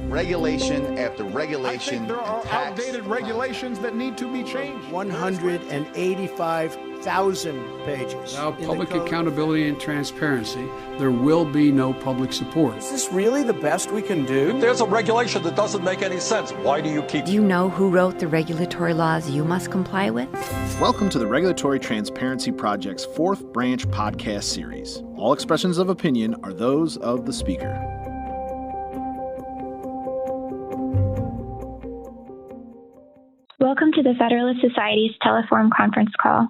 regulation after regulation. I think there are outdated regulations that need to be changed. 185,000 pages. Without public accountability and transparency, there will be no public support. Is this really the best we can do? If there's a regulation that doesn't make any sense, why do you keep it? Do you know who wrote the regulatory laws you must comply with? Welcome to the Regulatory Transparency Project's 4th Branch podcast series. All expressions of opinion are those of the speaker. Welcome to the Federalist Society's Teleforum conference call.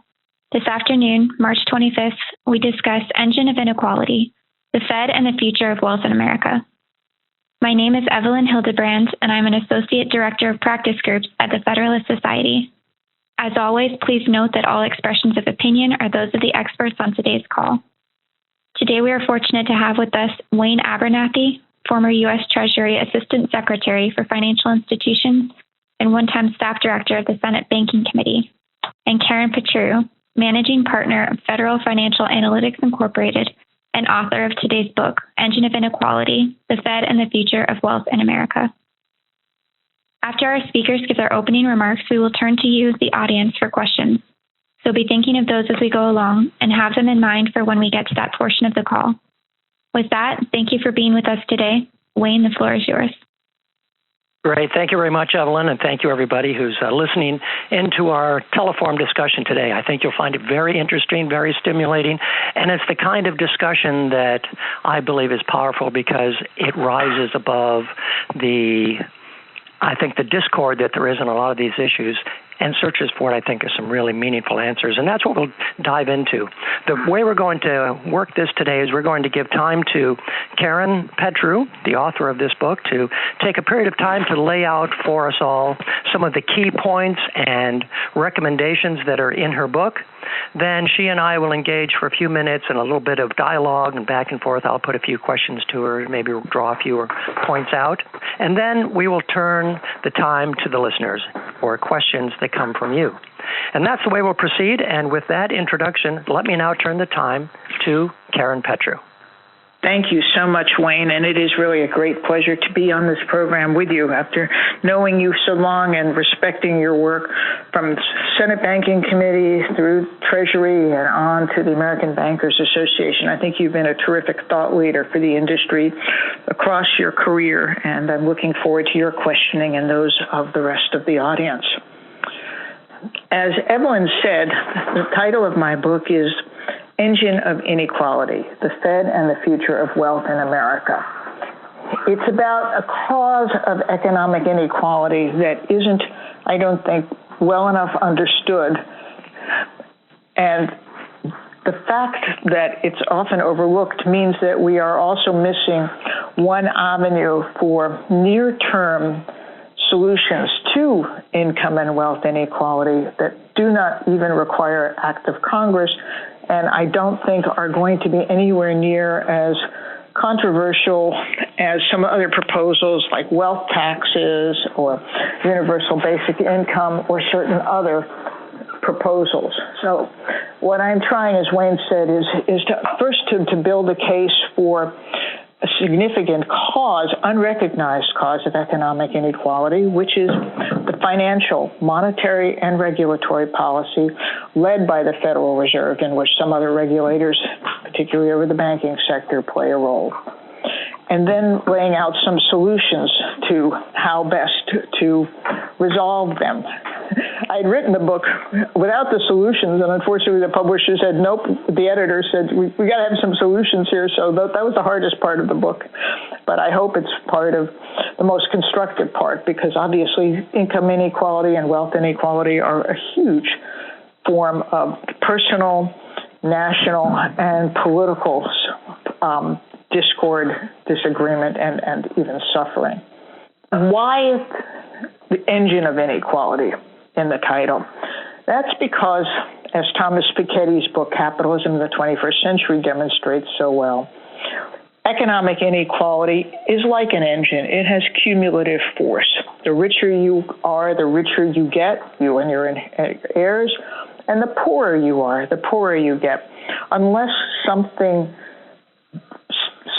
This afternoon, March 25th, we discuss Engine of Inequality, the Fed and the Future of Wealth in America. My name is Evelyn Hildebrand, and I'm an Associate Director of Practice Groups at the Federalist Society. As always, please note that all expressions of opinion are those of the experts on today's call. Today, we are fortunate to have with us Wayne Abernathy, former U.S. Treasury Assistant Secretary for Financial Institutions and one-time staff director of the Senate Banking Committee, and Karen Petrou, managing partner of Federal Financial Analytics Incorporated and author of today's book, Engine of Inequality, the Fed and the Future of Wealth in America. After our speakers give their opening remarks, we will turn to you, the audience, for questions. So be thinking of those as we go along and have them in mind for when we get to that portion of the call. With that, thank you for being with us today. Wayne, the floor is yours. Great. Thank you very much, Evelyn, and thank you, everybody who's listening into our Teleforum discussion today. I think you'll find it very interesting, very stimulating, and it's the kind of discussion that I believe is powerful because it rises above the discord that there is in a lot of these issues and searches for what I think are some really meaningful answers. And that's what we'll dive into. The way we're going to work this today is we're going to give time to Karen Petrou, the author of this book, to take a period of time to lay out for us all some of the key points and recommendations that are in her book. Then she and I will engage for a few minutes in a little bit of dialogue and back and forth. I'll put a few questions to her, maybe draw a few points out. And then we will turn the time to the listeners for questions that come from you. And that's the way we'll proceed. And with that introduction, let me now turn the time to Karen Petrou. Thank you so much, Wayne, and it is really a great pleasure to be on this program with you after knowing you so long and respecting your work from Senate Banking Committee through Treasury and on to the American Bankers Association. I think you've been a terrific thought leader for the industry across your career, and I'm looking forward to your questioning and those of the rest of the audience. As Evelyn said, the title of my book is Engine of Inequality, the Fed and the Future of Wealth in America. It's about a cause of economic inequality that isn't, I don't think, well enough understood. And the fact that it's often overlooked means that we are also missing one avenue for near-term solutions to income and wealth inequality that do not even require act of Congress, and I don't think are going to be anywhere near as controversial as some other proposals like wealth taxes or universal basic income or certain other proposals. So what I'm trying, as Wayne said, is to build a case for a significant cause, unrecognized cause of economic inequality, which is the financial, monetary, and regulatory policy led by the Federal Reserve, in which some other regulators, particularly over the banking sector, play a role. And then laying out some solutions to how best to resolve them. I had written the book without the solutions, and unfortunately the publisher said, nope, the editor said, we got to have some solutions here, so that was the hardest part of the book. But I hope it's part of the most constructive part, because obviously income inequality and wealth inequality are a huge form of personal, national, and political discord, disagreement, and even suffering. Why is the engine of inequality in the title? That's because, as Thomas Piketty's book, Capitalism in the 21st Century, demonstrates so well, economic inequality is like an engine. It has cumulative force. The richer you are, the richer you get, you and your heirs, and the poorer you are, the poorer you get, unless something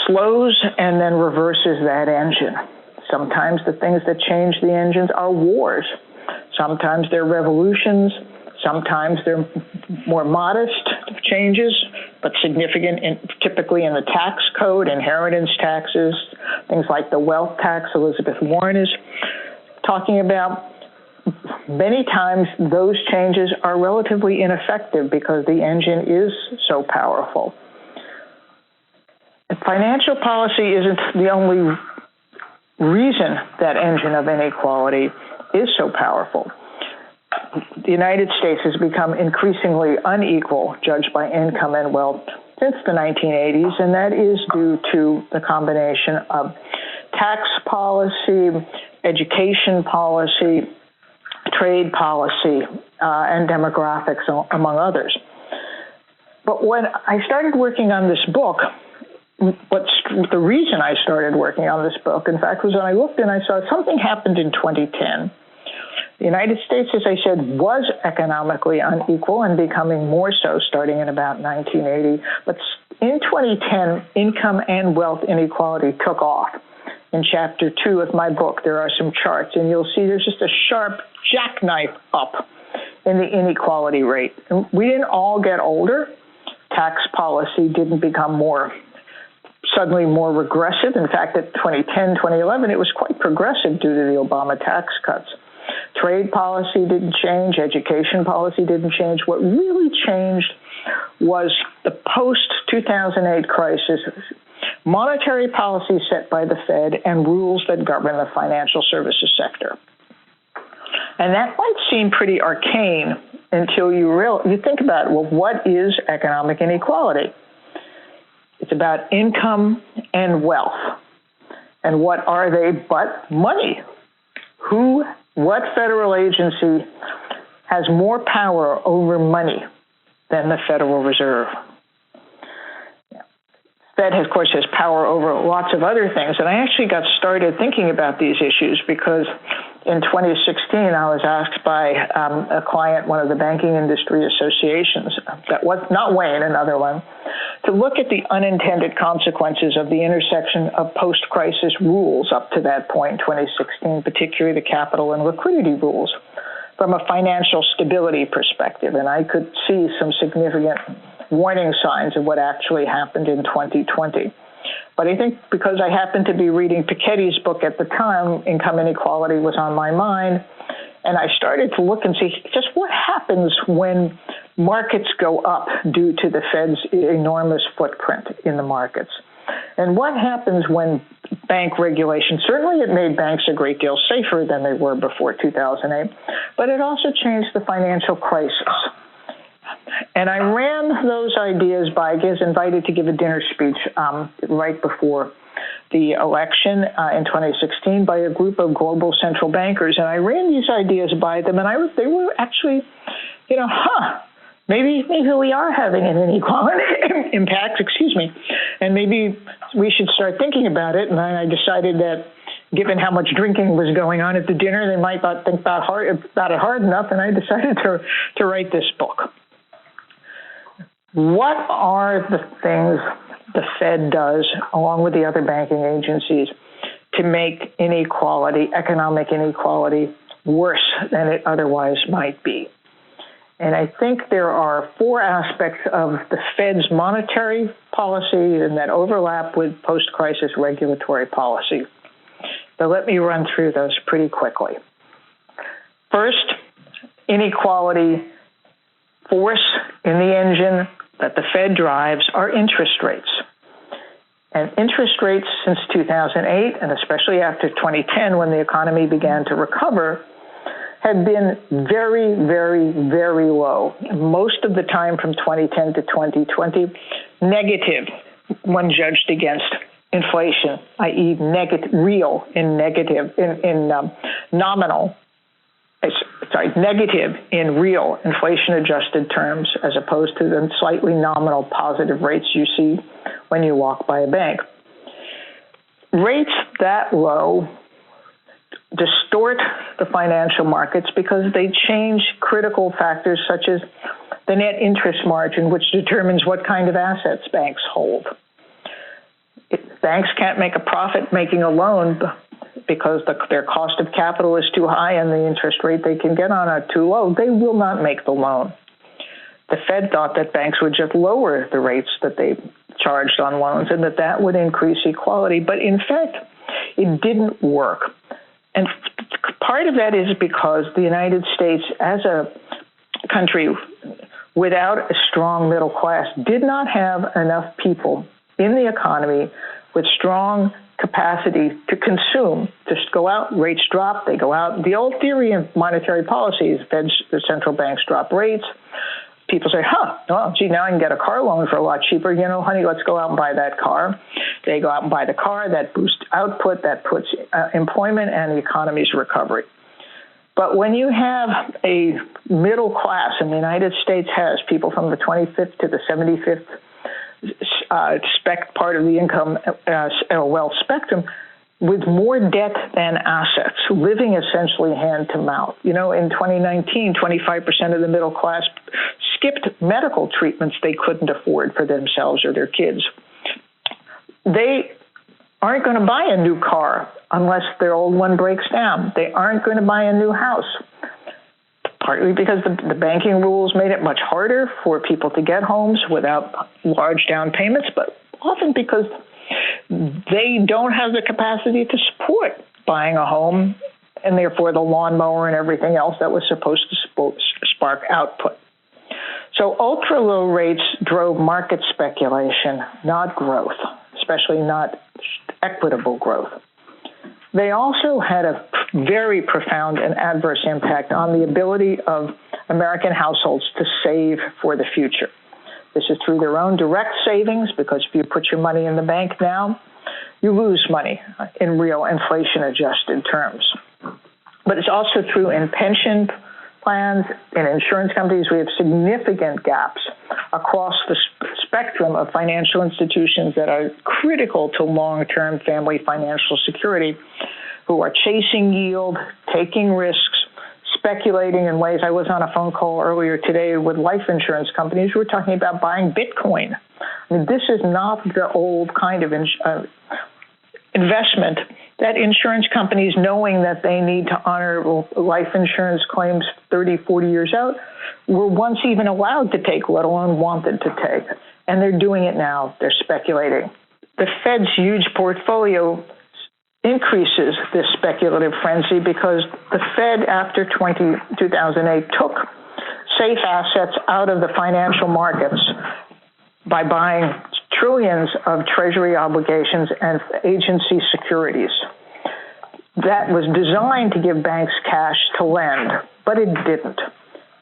slows and then reverses that engine. Sometimes the things that change the engines are wars. Sometimes they're revolutions. Sometimes they're more modest changes, but significant, typically in the tax code, inheritance taxes, things like the wealth tax Elizabeth Warren is talking about. Many times those changes are relatively ineffective because the engine is so powerful. Financial policy isn't the only reason that engine of inequality is so powerful. The United States has become increasingly unequal, judged by income and wealth, since the 1980s, and that is due to the combination of tax policy, education policy, trade policy, and demographics, among others. But when I started working on this book, the reason I started working on this book, in fact, was when I looked and I saw something happened in 2010. The United States, as I said, was economically unequal and becoming more so starting in about 1980. But in 2010, income and wealth inequality took off. In Chapter 2 of my book, there are some charts, and you'll see there's just a sharp jackknife up in the inequality rate. And we didn't all get older. Tax policy didn't become suddenly more regressive. In fact, at 2010, 2011, it was quite progressive due to the Obama tax cuts. Trade policy didn't change. Education policy didn't change. What really changed was the post-2008 crisis, monetary policy set by the Fed, and rules that govern the financial services sector. And that might seem pretty arcane until you think about, well, what is economic inequality? It's about income and wealth. And what are they but money? What federal agency has more power over money than the Federal Reserve? Fed, of course, has power over lots of other things. And I actually got started thinking about these issues because in 2016, I was asked by a client, one of the banking industry associations, that was not Wayne, another one, to look at the unintended consequences of the intersection of post-crisis rules up to that point, 2016, particularly the capital and liquidity rules, from a financial stability perspective. And I could see some significant warning signs of what actually happened in 2020. But I think because I happened to be reading Piketty's book at the time, income inequality was on my mind, and I started to look and see just what happens when markets go up due to the Fed's enormous footprint in the markets. And what happens when bank regulation, certainly it made banks a great deal safer than they were before 2008, but it also changed the financial crisis. And I ran those ideas by, I was invited to give a dinner speech right before the election in 2016 by a group of global central bankers. And I ran these ideas by them, and they were actually, maybe we are having an inequality impact, and maybe we should start thinking about it. And I decided that given how much drinking was going on at the dinner, they might not think about it hard enough, and I decided to write this book. What are the things the Fed does, along with the other banking agencies, to make economic inequality, worse than it otherwise might be? And I think there are 4 aspects of the Fed's monetary policy and that overlap with post-crisis regulatory policy. But let me run through those pretty quickly. First, inequality force in the engine that the Fed drives are interest rates. And interest rates since 2008, and especially after 2010 when the economy began to recover, had been very, very, very low. Most of the time from 2010 to 2020, negative when judged against inflation, i.e. real in negative, nominal. Negative in real inflation-adjusted terms, as opposed to the slightly nominal positive rates you see when you walk by a bank. Rates that low distort the financial markets because they change critical factors such as the net interest margin, which determines what kind of assets banks hold. Banks can't make a profit making a loan because their cost of capital is too high and the interest rate they can get on it too low, they will not make the loan. The Fed thought that banks would just lower the rates that they charged on loans and that would increase equality. But in fact, it didn't work. And part of that is because the United States, as a country without a strong middle class, did not have enough people in the economy with strong capacity to consume. Just go out, rates drop, they go out. The old theory of monetary policy is the central banks drop rates. People say, well, gee, now I can get a car loan for a lot cheaper. You know, honey, let's go out and buy that car. They go out and buy the car. That boosts output, that puts employment and the economy's recovery. But when you have a middle class, and the United States has people from the 25th to the 75th part of the income wealth spectrum, with more debt than assets, living essentially hand to mouth. You know, in 2019, 25% of the middle class skipped medical treatments they couldn't afford for themselves or their kids. They aren't going to buy a new car unless their old one breaks down. They aren't going to buy a new house, partly because the banking rules made it much harder for people to get homes without large down payments, but often because they don't have the capacity to support buying a home, and therefore the lawnmower and everything else that was supposed to spark output. So ultra-low rates drove market speculation, not growth, especially not equitable growth. They also had a very profound and adverse impact on the ability of American households to save for the future. This is through their own direct savings, because if you put your money in the bank now, you lose money in real inflation-adjusted terms. But it's also true in pension plans, in insurance companies. We have significant gaps across the spectrum of financial institutions that are critical to long-term family financial security, who are chasing yield, taking risks, speculating in ways. I was on a phone call earlier today with life insurance companies who were talking about buying Bitcoin. I mean, this is not the old kind of investment that insurance companies, knowing that they need to honor life insurance claims 30, 40 years out, were once even allowed to take, let alone wanted to take. And they're doing it now. They're speculating. The Fed's huge portfolio increases this speculative frenzy because the Fed, after 2008, took safe assets out of the financial markets by buying trillions of Treasury obligations and agency securities. That was designed to give banks cash to lend, but it didn't.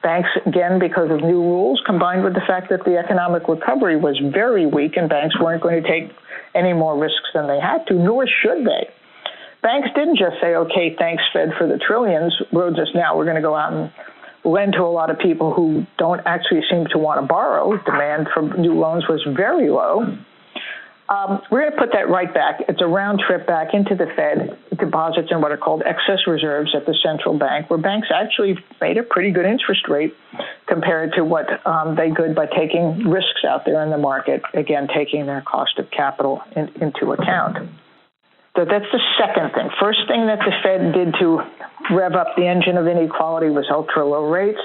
Banks, again, because of new rules, combined with the fact that the economic recovery was very weak and banks weren't going to take any more risks than they had to, nor should they. Banks didn't just say, okay, thanks, Fed, for the trillions. We're going to go out and lend to a lot of people who don't actually seem to want to borrow. Demand for new loans was very low. We're going to put that right back. It's a round trip back into the Fed, deposits in what are called excess reserves at the central bank, where banks actually made a pretty good interest rate compared to what they could by taking risks out there in the market, again, taking their cost of capital into account. So that's the second thing. First thing that the Fed did to rev up the engine of inequality was ultra-low rates.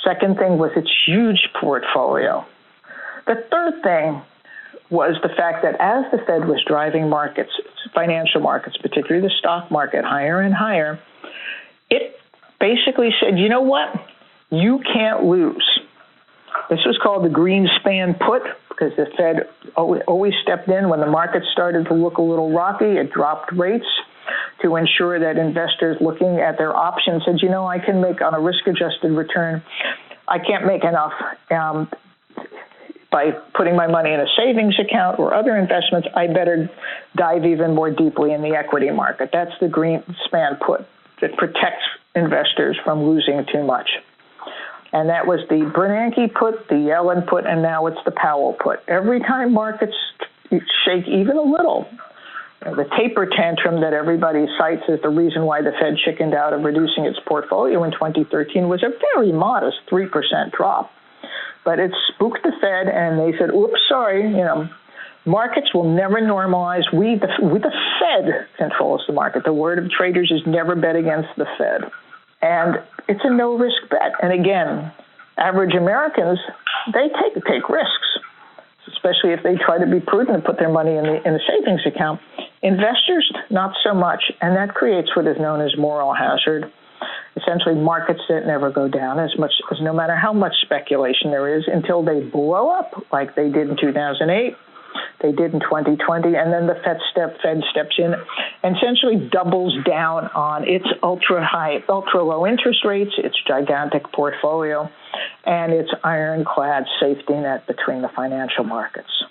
Second thing was its huge portfolio. The third thing was the fact that as the Fed was driving markets, financial markets, particularly the stock market, higher and higher, it basically said, you know what? You can't lose. This was called the Greenspan put, because the Fed always stepped in when the market started to look a little rocky. It dropped rates to ensure that investors looking at their options said, you know, I can make on a risk-adjusted return, I can't make enough by putting my money in a savings account or other investments. I better dive even more deeply in the equity market. That's the Greenspan put that protects investors from losing too much. And that was the Bernanke put, the Yellen put, and now it's the Powell put. Every time markets shake even a little, the taper tantrum that everybody cites as the reason why the Fed chickened out of reducing its portfolio in 2013 was a very modest 3% drop. But it spooked the Fed, and they said, oops, sorry, Markets will never normalize. The Fed controls the market. The word of traders is never bet against the Fed. And it's a no-risk bet. And again, average Americans, they take risks, especially if they try to be prudent and put their money in the savings account. Investors, not so much. And that creates what is known as moral hazard. Essentially, markets that never go down as much as no matter how much speculation there is until they blow up like they did in 2008. They did in 2020, and then the Fed steps in and essentially doubles down on its ultra low interest rates, its gigantic portfolio, and its ironclad safety net between the financial markets.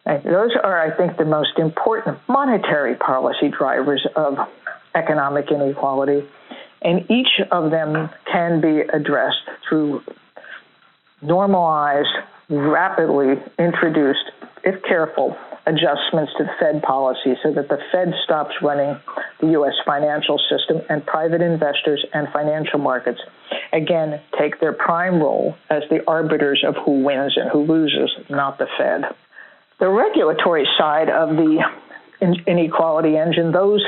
And those are, I think, the most important monetary policy drivers of economic inequality, and each of them can be addressed through normalized, rapidly introduced, if careful, adjustments to the Fed policy so that the Fed stops running the U.S. financial system and private investors and financial markets, again, take their prime role as the arbiters of who wins and who loses, not the Fed. The regulatory side of the inequality engine, those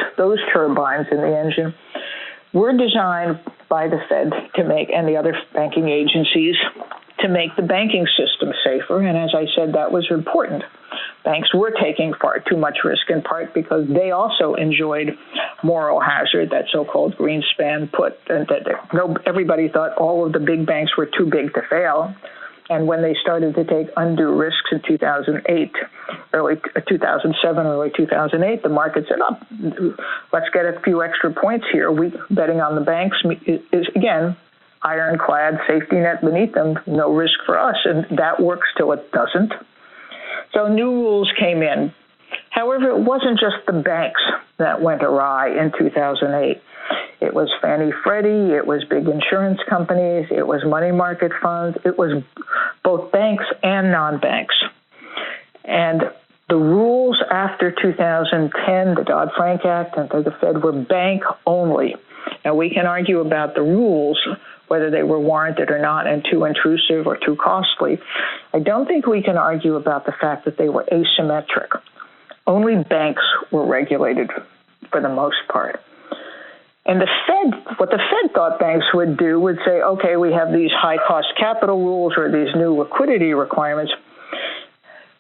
turbines in the engine, were designed by the Fed to make, and the other banking agencies, to make the banking system safer. And as I said, that was important. Banks were taking far too much risk, in part because they also enjoyed moral hazard, that so-called Greenspan put. And everybody thought all of the big banks were too big to fail. And when they started to take undue risks in 2008, early 2007, early 2008, the market said, let's get a few extra points here. Betting on the banks is, again, ironclad safety net beneath them, no risk for us, and that works till it doesn't. So new rules came in. However, it wasn't just the banks that went awry in 2008. It was Fannie Freddie, it was big insurance companies, it was money market funds, it was both banks and non-banks. And the rules after 2010, the Dodd-Frank Act and the Fed, were bank only. Now, we can argue about the rules, whether they were warranted or not, and too intrusive or too costly. I don't think we can argue about the fact that they were asymmetric. Only banks were regulated for the most part. And the Fed, what the Fed thought banks would do would say, okay, we have these high-cost capital rules or these new liquidity requirements.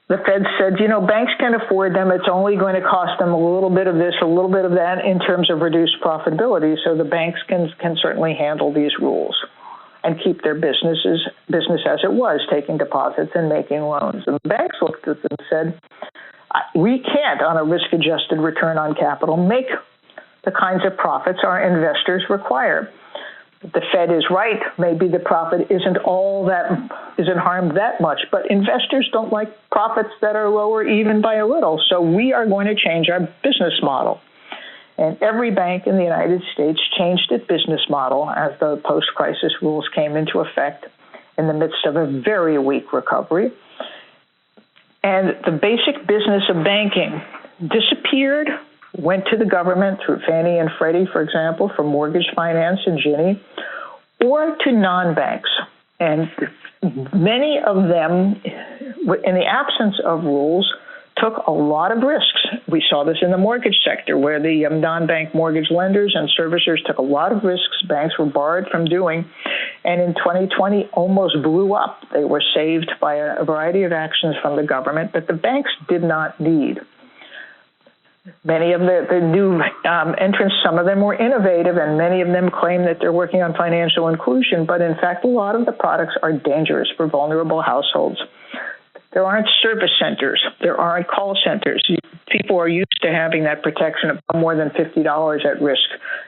The Fed said, banks can afford them. It's only going to cost them a little bit of this, a little bit of that in terms of reduced profitability. So the banks can certainly handle these rules and keep their business as it was, taking deposits and making loans. And the banks looked at them and said, we can't, on a risk-adjusted return on capital, make the kinds of profits our investors require. The Fed is right. Maybe the profit isn't harmed that much, but investors don't like profits that are lower even by a little. So we are going to change our business model. And every bank in the United States changed its business model as the post-crisis rules came into effect in the midst of a very weak recovery. And the basic business of banking disappeared, went to the government through Fannie and Freddie, for example, for mortgage finance and Ginnie, or to non-banks. And many of them, in the absence of rules, took a lot of risks. We saw this in the mortgage sector, where the non-bank mortgage lenders and servicers took a lot of risks banks were barred from doing, and in 2020 almost blew up. They were saved by a variety of actions from the government that the banks did not need. Many of the new entrants, some of them were innovative, and many of them claim that they're working on financial inclusion, but in fact, a lot of the products are dangerous for vulnerable households. There aren't service centers. There aren't call centers. People are used to having that protection of more than $50 at risk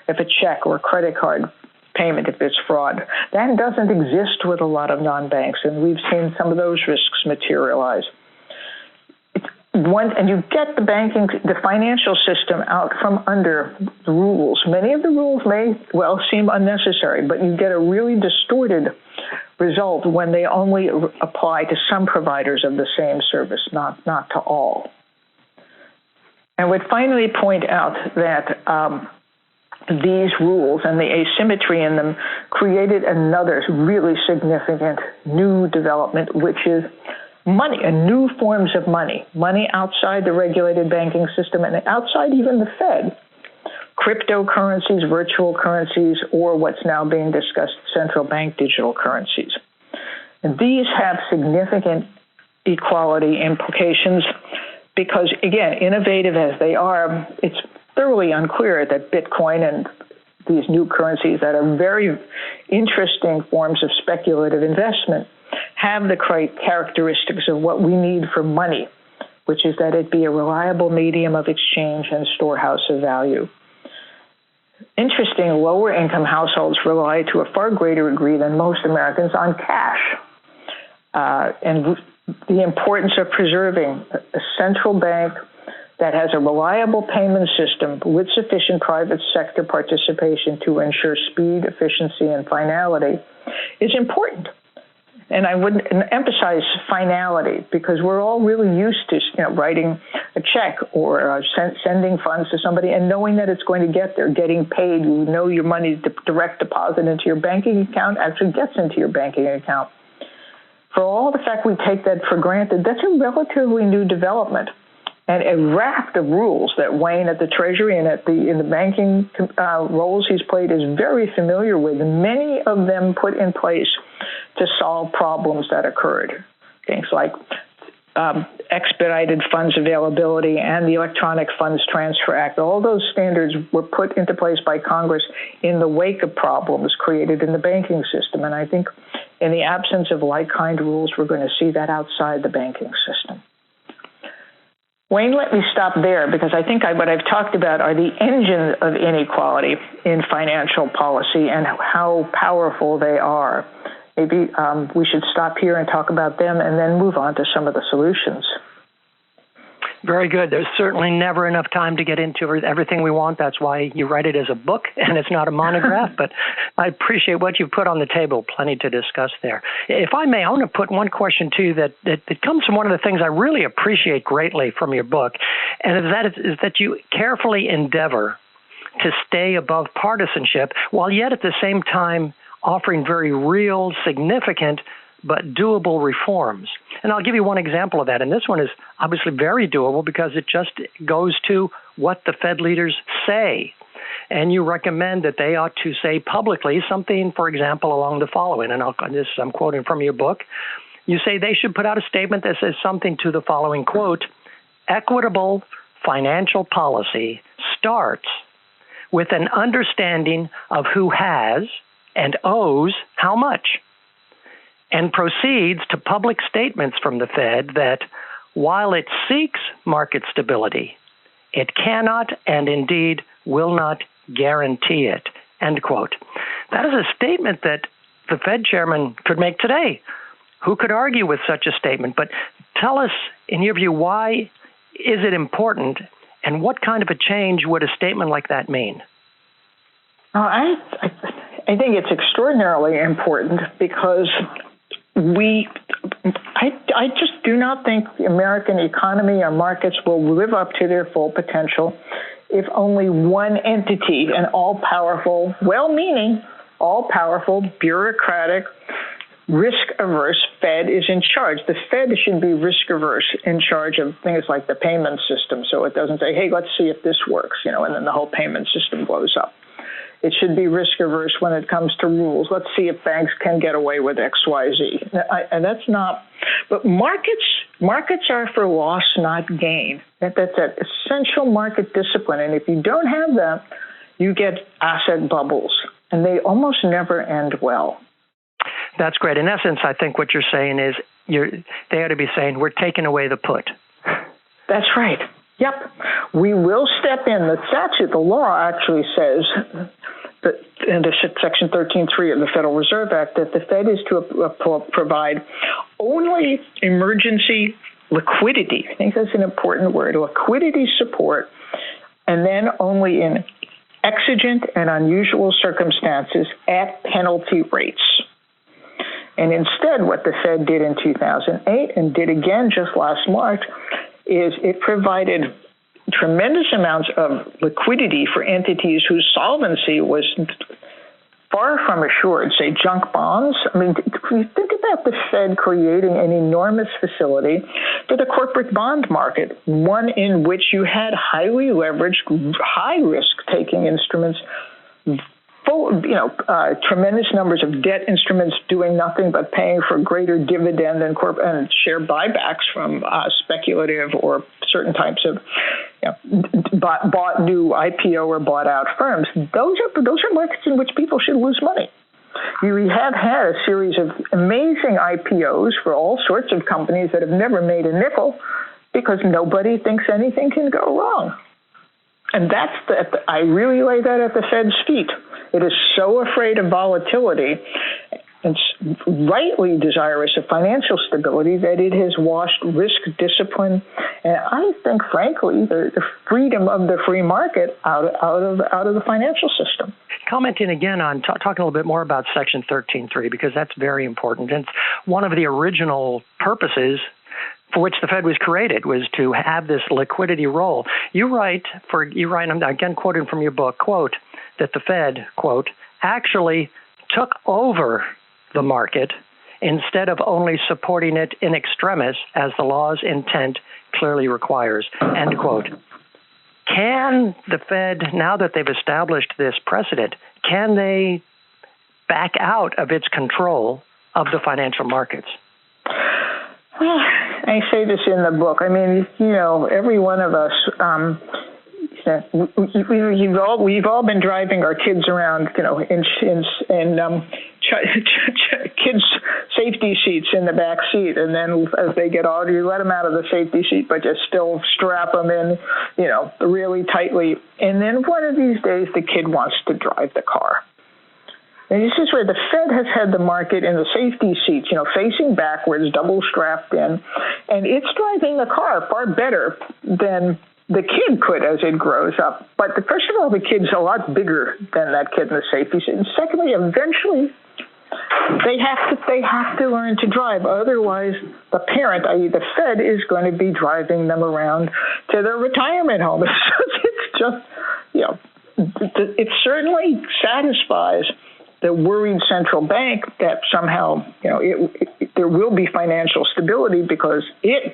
if a check or a credit card payment, if it's fraud. That doesn't exist with a lot of non-banks, and we've seen some of those risks materialize. And you get the financial system out from under the rules. Many of the rules may well seem unnecessary, but you get a really distorted result when they only apply to some providers of the same service, not to all. I would finally point out that these rules and the asymmetry in them created another really significant new development, which is money and new forms of money outside the regulated banking system and outside even the Fed, cryptocurrencies, virtual currencies, or what's now being discussed, central bank digital currencies. And these have significant equality implications because, again, innovative as they are, it's thoroughly unclear that Bitcoin and these new currencies that are very interesting forms of speculative investment have the characteristics of what we need for money, which is that it be a reliable medium of exchange and storehouse of value. Interesting, lower income households rely to a far greater degree than most Americans on cash. And the importance of preserving a central bank that has a reliable payment system with sufficient private sector participation to ensure speed, efficiency, and finality is important. And I would emphasize finality because we're all really used to writing a check or sending funds to somebody and knowing that it's going to get there, getting paid. You know your money direct deposit into your banking account actually gets into your banking account. For all the fact we take that for granted, that's a relatively new development. And a raft of rules that Wayne at the Treasury and in the banking roles he's played is very familiar with, many of them put in place to solve problems that occurred. Things like expedited funds availability and the Electronic Funds Transfer Act. All those standards were put into place by Congress in the wake of problems created in the banking system. And I think in the absence of like-kind rules, we're going to see that outside the banking system. Wayne, let me stop there because I think what I've talked about are the engine of inequality in financial policy and how powerful they are. Maybe we should stop here and talk about them and then move on to some of the solutions. Very good. There's certainly never enough time to get into everything we want. That's why you write it as a book and it's not a monograph, but I appreciate what you've put on the table. Plenty to discuss there. If I may, I want to put one question to you that comes from one of the things I really appreciate greatly from your book, and is that you carefully endeavor to stay above partisanship while yet at the same time offering very real, significant, but doable reforms. And I'll give you one example of that. And this one is obviously very doable because it just goes to what the Fed leaders say. And you recommend that they ought to say publicly something, for example, along the following. And I'm quoting from your book. You say they should put out a statement that says something to the following, quote, equitable financial policy starts with an understanding of who has and owes how much, and proceeds to public statements from the Fed that while it seeks market stability, it cannot and indeed will not guarantee it, end quote. That is a statement that the Fed chairman could make today. Who could argue with such a statement? But tell us, in your view, why is it important and what kind of a change would a statement like that mean? I think it's extraordinarily important because I just do not think the American economy or markets will live up to their full potential if only one entity, an all-powerful, well-meaning, all-powerful, bureaucratic, risk-averse Fed is in charge. The Fed should be risk-averse in charge of things like the payment system, so it doesn't say, hey, let's see if this works, and then the whole payment system blows up. It should be risk-averse when it comes to rules. Let's see if banks can get away with X, Y, Z. And that's not. But markets are for loss, not gain. That's an essential market discipline. And if you don't have that, you get asset bubbles, and they almost never end well. That's great. In essence, I think what you're saying is they ought to be saying we're taking away the put. That's right. Yep. We will step in. The statute, the law actually says that in Section 13.3 of the Federal Reserve Act that the Fed is to provide only emergency liquidity. I think that's an important word, liquidity support, and then only in exigent and unusual circumstances at penalty rates. And instead, what the Fed did in 2008 and did again just last March is it provided tremendous amounts of liquidity for entities whose solvency was far from assured, say junk bonds. I mean, if you think about the Fed creating an enormous facility for the corporate bond market, one in which you had highly leveraged, high-risk taking instruments, tremendous numbers of debt instruments doing nothing but paying for greater dividend and share buybacks from speculative or certain types of bought new IPO or bought out firms. Those are markets in which people should lose money. You have had a series of amazing IPOs for all sorts of companies that have never made a nickel because nobody thinks anything can go wrong. And I really lay that at the Fed's feet. It is so afraid of volatility and rightly desirous of financial stability that it has washed risk discipline and I think, frankly, the freedom of the free market out of the financial system. Commenting again on talking a little bit more about Section 13.3 because that's very important. It's one of the original purposes for which the Fed was created, was to have this liquidity role. You write, I'm again quoting from your book, quote, that the Fed, quote, actually took over the market instead of only supporting it in extremis as the law's intent clearly requires, end quote. Can the Fed, now that they've established this precedent, can they back out of its control of the financial markets? Well, I say this in the book. I mean, every one of us, we've all been driving our kids around, in kids' safety seats in the back seat, and then as they get older, you let them out of the safety seat, but you still strap them in, really tightly. And then one of these days, the kid wants to drive the car. And this is where the Fed has had the market in the safety seats, facing backwards, double strapped in, and it's driving the car far better than the kid could as it grows up. But first of all, the kid's a lot bigger than that kid in the safety seat. And secondly, eventually, they have to learn to drive. Otherwise, the parent, i.e. the Fed, is going to be driving them around to their retirement home. It's just, it certainly satisfies the worried central bank that somehow, there will be financial stability because it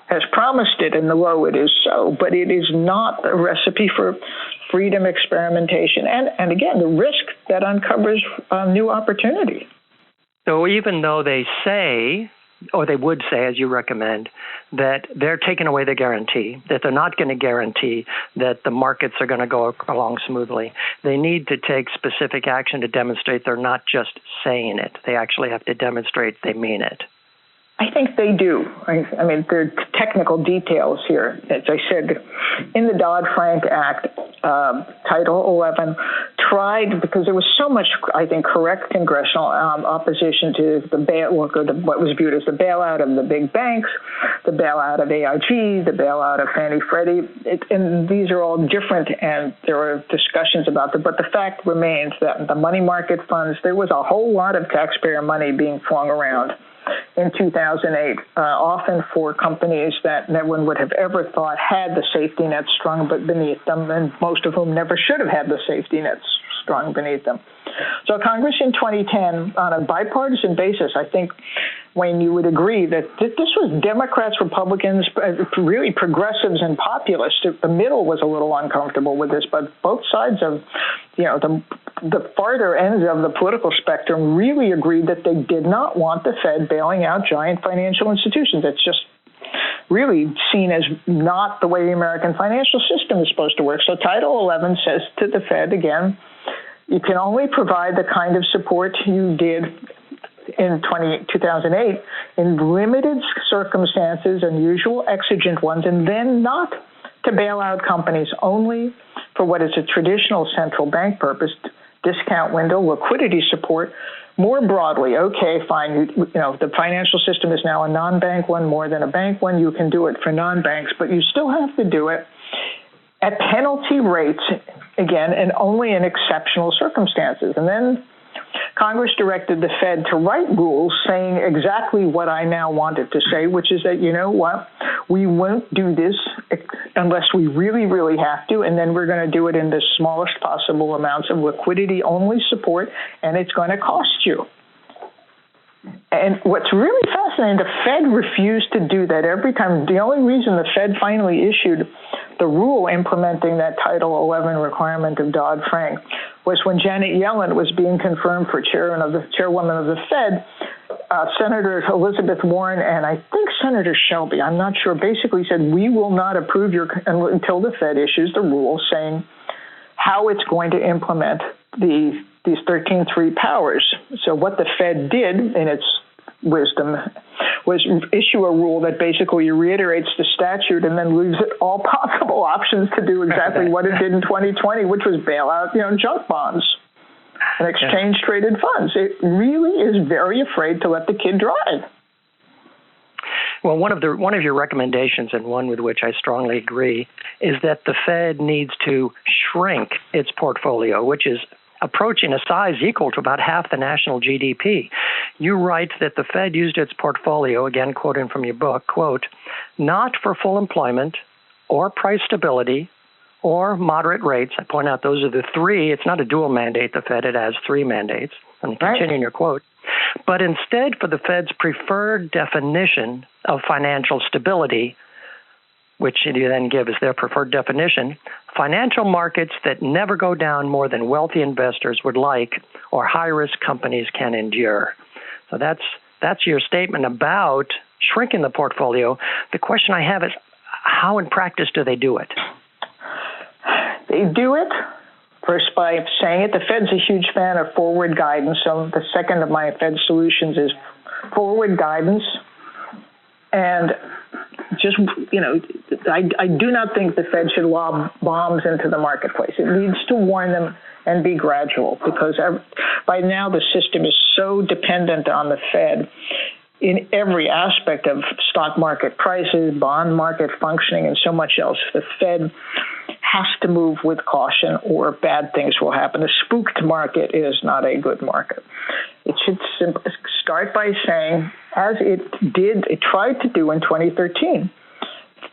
has promised it, and the low it is so, but it is not a recipe for freedom, experimentation, and again, the risk that uncovers new opportunity. So even though they say, or they would say, as you recommend, that they're taking away the guarantee, that they're not going to guarantee that the markets are going to go along smoothly, they need to take specific action to demonstrate they're not just saying it. They actually have to demonstrate they mean it. I think they do. I mean, there are technical details here. As I said, in the Dodd-Frank Act, Title 11 tried, because there was so much, I think, correct congressional opposition to what was viewed as the bailout of the big banks, the bailout of AIG, the bailout of Fannie Freddie, and these are all different, and there are discussions about them. But the fact remains that the money market funds, there was a whole lot of taxpayer money being flung around in 2008, often for companies that no one would have ever thought had the safety net strung but beneath them, and most of whom never should have had the safety nets strung beneath them. So Congress in 2010, on a bipartisan basis, I think, Wayne, you would agree that this was Democrats, Republicans, really progressives and populists. The middle was a little uncomfortable with this, but both sides of, the farther ends of the political spectrum really agreed that they did not want the Fed bailing out giant financial institutions. It's just really seen as not the way the American financial system is supposed to work. So Title 11 says to the Fed, again, you can only provide the kind of support you did in 2008 in limited circumstances, unusual exigent ones, and then not to bail out companies, only for what is a traditional central bank purpose, discount window, liquidity support. More broadly, okay, fine, the financial system is now a non-bank one more than a bank one. You can do it for non-banks, but you still have to do it at penalty rates, again, and only in exceptional circumstances. And then Congress directed the Fed to write rules saying exactly what I now wanted to say, which is that, you know what, we won't do this unless we really, really have to, and then we're going to do it in the smallest possible amounts of liquidity-only support, and it's going to cost you. And what's really fascinating, the Fed refused to do that every time. The only reason the Fed finally issued the rule implementing that Title 11 requirement of Dodd-Frank was when Janet Yellen was being confirmed for chairwoman of the Fed. Senator Elizabeth Warren and I think Senator Shelby, I'm not sure, basically said, we will not approve until the Fed issues the rule saying how it's going to implement these 13(3) powers. So what the Fed did in its wisdom was issue a rule that basically reiterates the statute and then leaves it all possible options to do exactly what it did in 2020, which was bail out, junk bonds and exchange traded funds. It really is very afraid to let the kid drive. Well, one of your recommendations, and one with which I strongly agree, is that the Fed needs to shrink its portfolio, which is approaching a size equal to about half the national GDP. You write that the Fed used its portfolio, again quoting from your book, quote, not for full employment or price stability or moderate rates. I point out those are the three. It's not a dual mandate, the Fed. It has three mandates. I'm continuing your quote. But instead for the Fed's preferred definition of financial stability, which you then give as their preferred definition, financial markets that never go down more than wealthy investors would like or high-risk companies can endure. So that's your statement about shrinking the portfolio. The question I have is, how in practice do they do it? They do it first by saying it. The Fed's a huge fan of forward guidance, so the second of my Fed solutions is forward guidance. And just, I do not think the Fed should lob bombs into the marketplace. It needs to warn them and be gradual, because by now the system is so dependent on the Fed in every aspect of stock market prices, bond market functioning, and so much else. The Fed has to move with caution or bad things will happen. A spooked market is not a good market. It should start by saying, as it tried to do in 2013.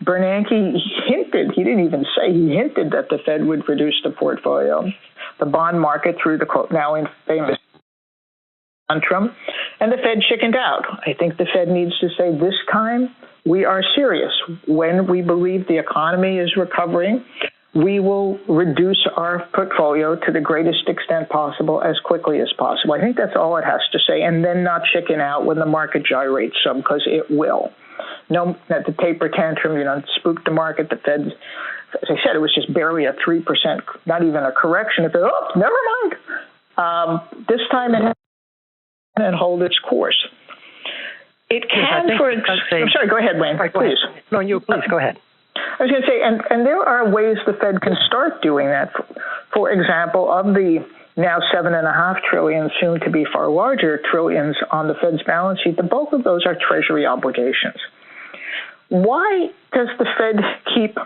Bernanke hinted, he didn't even say, he hinted that the Fed would reduce the portfolio, the bond market through the now famous tantrum, and the Fed chickened out. I think the Fed needs to say, this time we are serious. When we believe the economy is recovering, we will reduce our portfolio to the greatest extent possible as quickly as possible. I think that's all it has to say, and then not chicken out when the market gyrates some, because it will. No, that the taper tantrum, spooked the market. The Fed, as I said, it was just barely a 3%, not even a correction. It said, oh, never mind. This time it has and hold its course. It can, I'm sorry, go ahead, Wayne, please. No, you please, go ahead. I was going to say, and there are ways the Fed can start doing that. For example, of the now $7.5 trillion, soon to be far larger trillions on the Fed's balance sheet, the bulk of those are Treasury obligations. Why does the Fed keep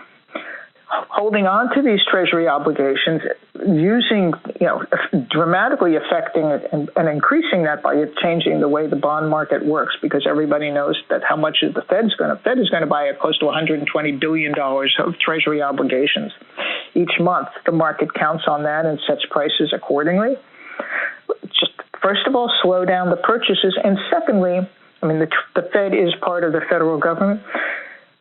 holding on to these Treasury obligations, using, dramatically affecting it and increasing that by changing the way the bond market works? Because everybody knows that how much is the Fed is going to buy close to $120 billion of Treasury obligations each month. The market counts on that and sets prices accordingly. Just first of all, slow down the purchases, and secondly, the Fed is part of the federal government.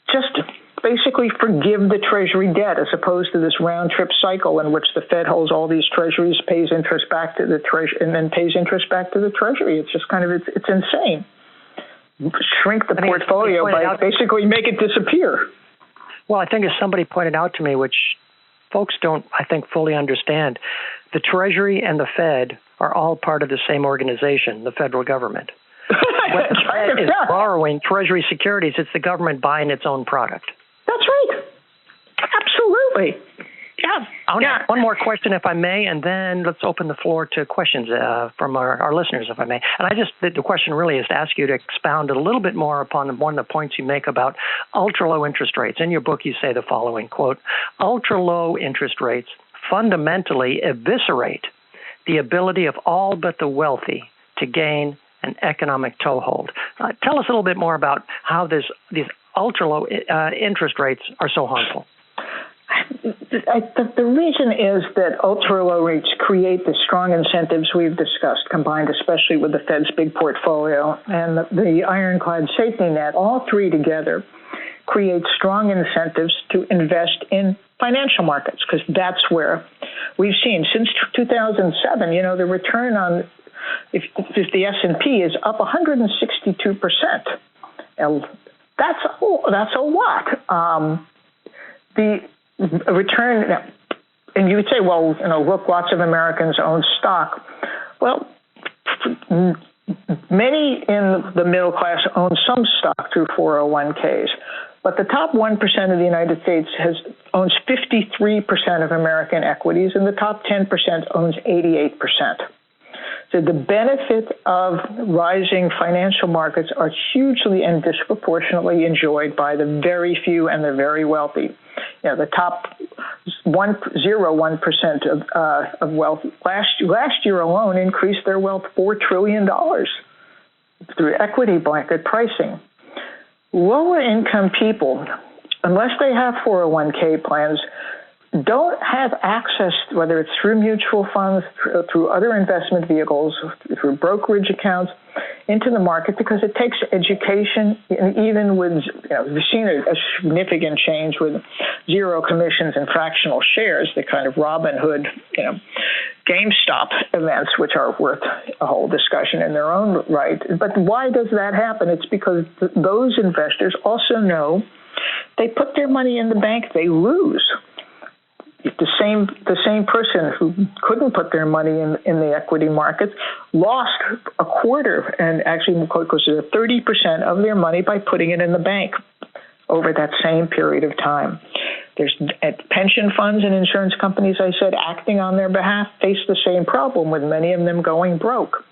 Just basically forgive the Treasury debt, as opposed to this round-trip cycle in which the Fed holds all these Treasuries, pays interest back to the Treasury, and then pays interest back to the Treasury. It's just it's insane. Shrink the portfolio by basically make it disappear. Well, I think as somebody pointed out to me, which folks don't, I think, fully understand, the Treasury and the Fed are all part of the same organization, the federal government. When the Fed is borrowing Treasury securities, it's the government buying its own product. That's right. Absolutely. Yeah. I want to ask one more question, if I may, and then let's open the floor to questions from our listeners, if I may. And the question really is to ask you to expound a little bit more upon one of the points you make about ultra-low interest rates. In your book, you say the following, quote, ultra-low interest rates fundamentally eviscerate the ability of all but the wealthy to gain an economic toehold. Tell us a little bit more about how these ultra-low interest rates are so harmful. The reason is that ultra-low rates create the strong incentives we've discussed, combined especially with the Fed's big portfolio and the ironclad safety net. All three together create strong incentives to invest in financial markets, because that's where we've seen since 2007, the return on if the S&P is up 162%. And that's a lot. The return, and you would say, well, look, lots of Americans own stock. Well, many in the middle class own some stock through 401ks, but the top 1% of the United States owns 53% of American equities, and the top 10% owns 88%. So the benefit of rising financial markets are hugely and disproportionately enjoyed by the very few and the very wealthy. The top 0.01% of wealth last year alone increased their wealth $4 trillion through equity blanket pricing. Lower income people, unless they have 401k plans, don't have access, whether it's through mutual funds, through other investment vehicles, through brokerage accounts, into the market, because it takes education. And even with, we've seen a significant change with zero commissions and fractional shares, the kind of Robin Hood, GameStop events, which are worth a whole discussion in their own right. But why does that happen? It's because those investors also know they put their money in the bank, they lose. The same person who couldn't put their money in the equity markets lost a quarter, and actually close to 30% of their money by putting it in the bank over that same period of time. There's pension funds and insurance companies, I said, acting on their behalf, face the same problem, with many of them going broke.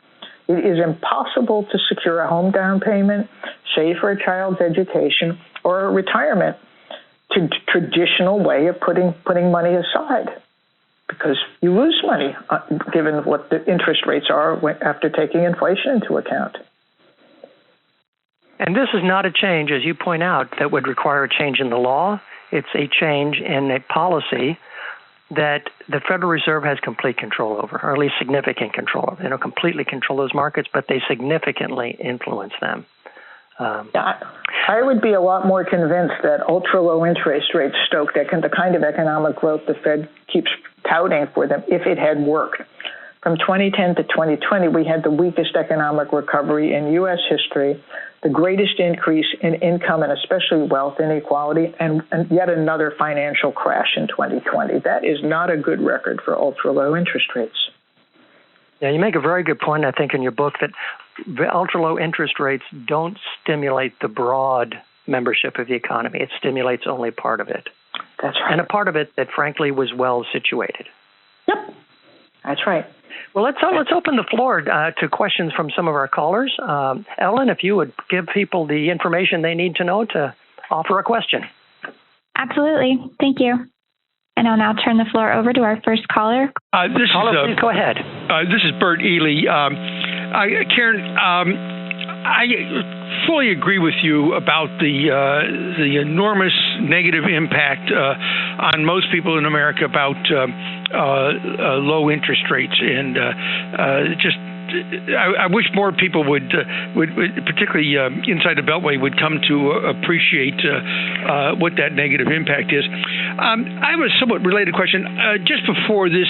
It is impossible to secure a home down payment, save for a child's education, or a retirement to traditional way of putting money aside, because you lose money given what the interest rates are after taking inflation into account. And this is not a change, as you point out, that would require a change in the law. It's a change in a policy that the Federal Reserve has complete control over, or at least significant control over. They don't completely control those markets, but they significantly influence them. I would be a lot more convinced that ultra-low interest rates stoke the kind of economic growth the Fed keeps touting for them if it had worked. From 2010 to 2020, we had the weakest economic recovery in U.S. history, the greatest increase in income and especially wealth inequality, and yet another financial crash in 2020. That is not a good record for ultra-low interest rates. Yeah, you make a very good point, I think, in your book, that ultra-low interest rates don't stimulate the broad membership of the economy. It stimulates only part of it. That's right. And a part of it that, frankly, was well situated. Yep, that's right. Well, let's open the floor to questions from some of our callers. Ellen, if you would give people the information they need to know to offer a question. Absolutely. Thank you. And I'll now turn the floor over to our first caller. Please go ahead. This is Bert Ely. Karen, I fully agree with you about the enormous negative impact on most people in America about low interest rates, and I wish more people would particularly inside the Beltway, would come to appreciate what that negative impact is. I have a somewhat related question. Just before this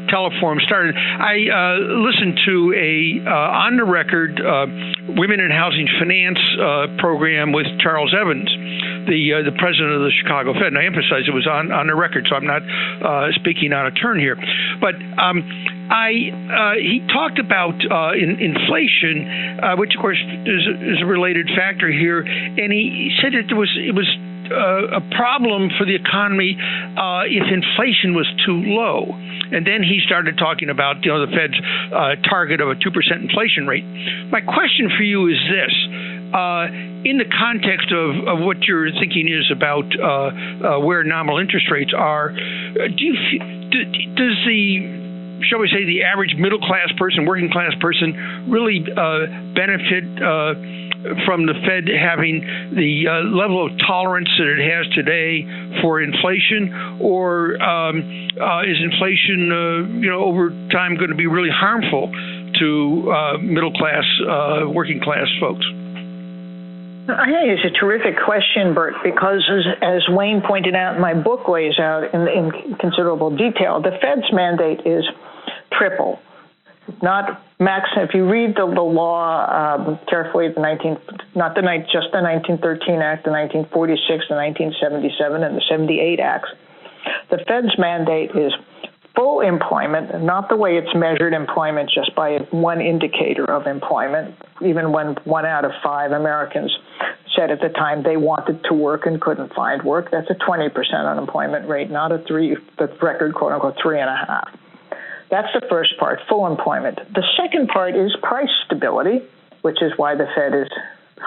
teleforum started, I listened to a on the record Women in Housing Finance program with Charles Evans, the president of the Chicago Fed. And I emphasize it was on the record, so I'm not speaking out of turn here. But he talked about inflation, which of course is a related factor here, and he said that it was a problem for the economy if inflation was too low. And then he started talking about the Fed's target of a 2% inflation rate. My question for you is this. In the context of what your thinking is about where nominal interest rates are, do does shall we say, the average middle class person, working class person, really benefit from the Fed having the level of tolerance that it has today for inflation, or is inflation, over time going to be really harmful to middle class, working class folks? I think it's a terrific question, Bert, because as Wayne pointed out, my book lays out in considerable detail, the Fed's mandate is triple. Not max. If you read the law carefully, just the 1913 Act, the 1946, the 1977, and the 78 Acts, the Fed's mandate is full employment, not the way it's measured employment just by one indicator of employment, even when 1 out of 5 Americans said at the time they wanted to work and couldn't find work. That's a 20% unemployment rate, not the record, quote unquote, 3.5%. That's the first part, full employment. The second part is price stability, which is why the Fed has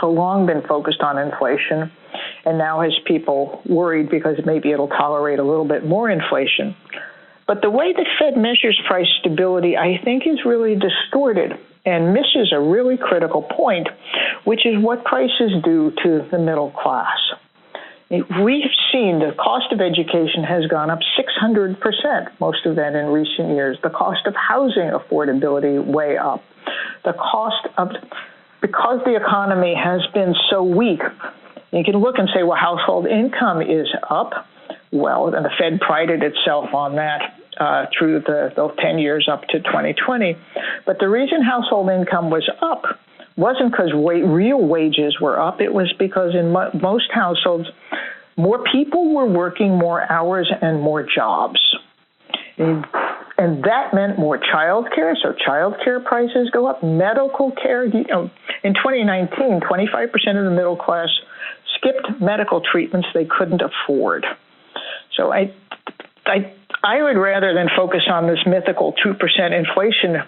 so long been focused on inflation and now has people worried because maybe it'll tolerate a little bit more inflation. But the way the Fed measures price stability, I think, is really distorted and misses a really critical point, which is what prices do to the middle class. We've seen the cost of education has gone up 600%, most of that in recent years. The cost of housing affordability way up. The cost of, because the economy has been so weak, you can look and say, well, household income is up. Well, and the Fed prided itself on that through the 10 years up to 2020. But the reason household income was up wasn't because real wages were up. It was because in most households, more people were working more hours and more jobs. And that meant more child care, so child care prices go up. Medical care, in 2019, 25% of the middle class skipped medical treatments they couldn't afford. So I would, rather than focus on this mythical 2% inflation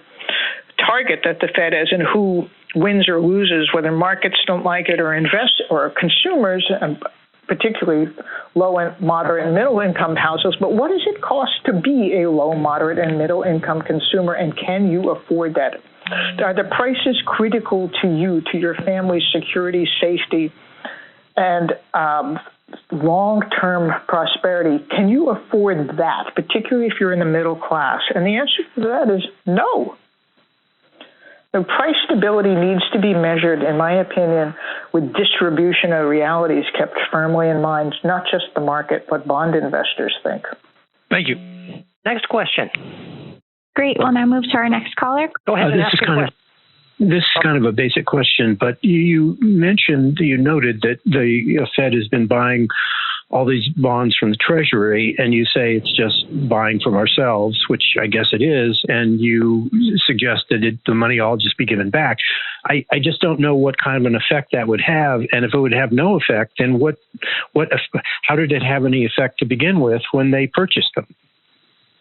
target that the Fed has and who wins or loses, whether markets don't like it or consumers, particularly low and moderate and middle income households, but what does it cost to be a low, moderate, and middle income consumer, and can you afford that? Are the prices critical to you, to your family's security, safety, and long-term prosperity? Can you afford that, particularly if you're in the middle class? And the answer to that is no. The price stability needs to be measured, in my opinion, with distribution of realities kept firmly in mind, not just the market, but bond investors think. Thank you. Next question. Great. We'll now move to our next caller. Go ahead and ask a question. This is kind of a basic question, but you noted that the Fed has been buying all these bonds from the Treasury, and you say it's just buying from ourselves, which I guess it is, and you suggest that the money all just be given back. I just don't know what kind of an effect that would have, and if it would have no effect, then how did it have any effect to begin with when they purchased them?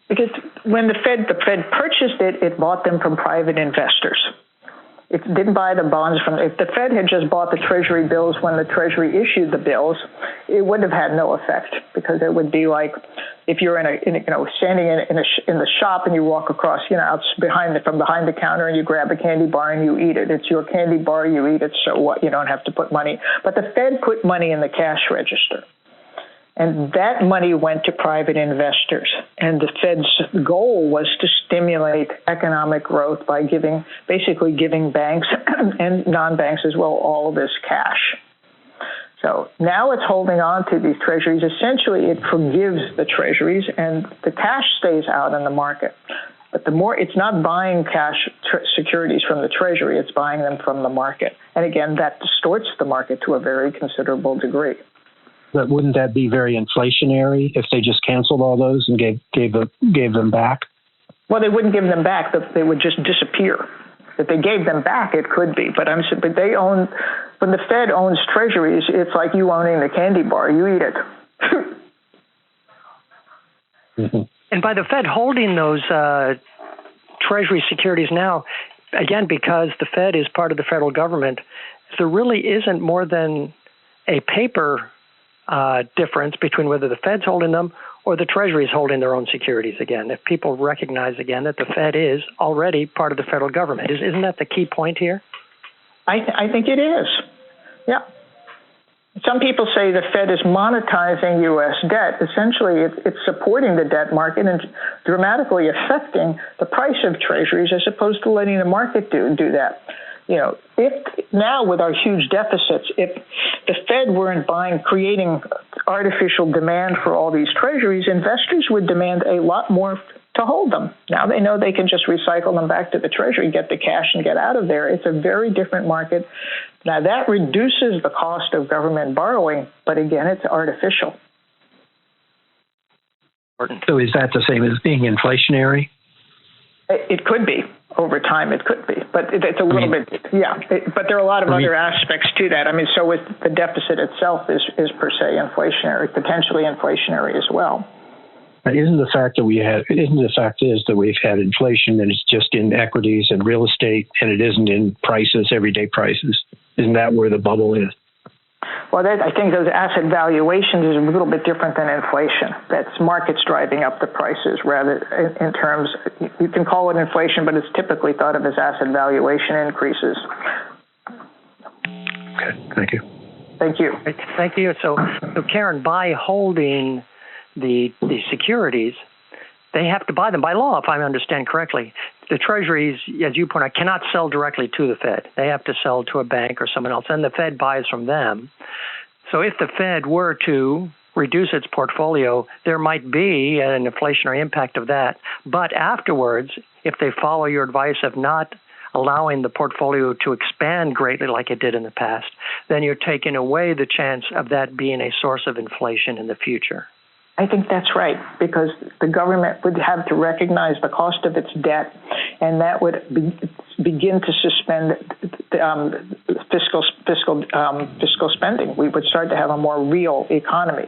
Because when the Fed purchased it, it bought them from private investors. It didn't buy the bonds if the Fed had just bought the Treasury bills when the Treasury issued the bills, it would have had no effect, because it would be like if you're standing in the shop and you walk across, from behind the counter and you grab a candy bar and you eat it. It's your candy bar, you eat it, so what? You don't have to put money. But the Fed put money in the cash register. And that money went to private investors. And the Fed's goal was to stimulate economic growth by basically giving banks and non-banks as well all of this cash. So now it's holding on to these treasuries. Essentially, it forgives the treasuries and the cash stays out in the market. But it's not buying cash securities from the Treasury, it's buying them from the market. And again, that distorts the market to a very considerable degree. But wouldn't that be very inflationary if they just canceled all those and gave them back? Well, they wouldn't give them back; they would just disappear. If they gave them back, it could be. But they own. When the Fed owns treasuries, it's like you owning the candy bar. You eat it. Mm-hmm. And by the Fed holding those treasury securities now, again, because the Fed is part of the federal government, there really isn't more than a paper difference between whether the Fed's holding them or the Treasury is holding their own securities again. If people recognize again that the Fed is already part of the federal government, isn't that the key point here? I think it is. Yeah. Some people say the Fed is monetizing U.S. debt. Essentially, it's supporting the debt market and dramatically affecting the price of treasuries as opposed to letting the market do that. If now with our huge deficits, if the Fed weren't creating artificial demand for all these treasuries, investors would demand a lot more to hold them. Now they know they can just recycle them back to the Treasury, get the cash, and get out of there. It's a very different market. Now that reduces the cost of government borrowing, but again, it's artificial. So is that the same as being inflationary? It could be. Over time, it could be, but it's a little bit, yeah. But there are a lot of other aspects to that. So with the deficit itself is per se inflationary, potentially inflationary as well. Isn't the fact is that we've had inflation and it's just in equities and real estate and it isn't in prices, everyday prices? Isn't that where the bubble is? Well, I think those asset valuations is a little bit different than inflation. That's markets driving up the prices rather in terms, you can call it inflation, but it's typically thought of as asset valuation increases. Okay, thank you. Thank you. Thank you. So Karen, by holding the securities, they have to buy them by law, if I understand correctly. The Treasuries, as you point out, cannot sell directly to the Fed. They have to sell to a bank or someone else, and the Fed buys from them. So if the Fed were to reduce its portfolio, there might be an inflationary impact of that. But afterwards, if they follow your advice of not allowing the portfolio to expand greatly like it did in the past, then you're taking away the chance of that being a source of inflation in the future. I think that's right, because the government would have to recognize the cost of its debt, and that would begin to suspend fiscal spending. We would start to have a more real economy.